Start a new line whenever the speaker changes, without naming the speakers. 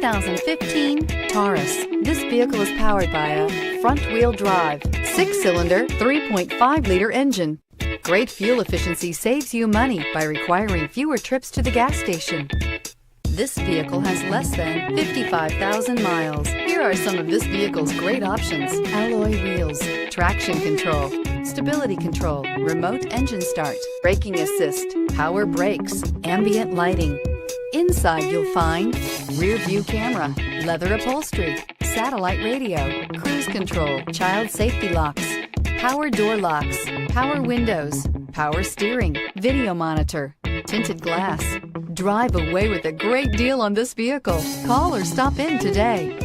2015 Taurus. This vehicle is powered by a front-wheel drive, 6-cylinder, 3.5-liter engine. Great fuel efficiency saves you money by requiring fewer trips to the gas station. This vehicle has less than 55,000 miles. Here are some of this vehicle's great options: alloy wheels, traction control, stability control, remote engine start, braking assist, power brakes, ambient lighting. Inside you'll find rear view camera, leather upholstery, satellite radio, cruise control, child safety locks, power door locks, power windows, power steering, video monitor, tinted glass. Drive away with a great deal on this vehicle. Call or stop in today.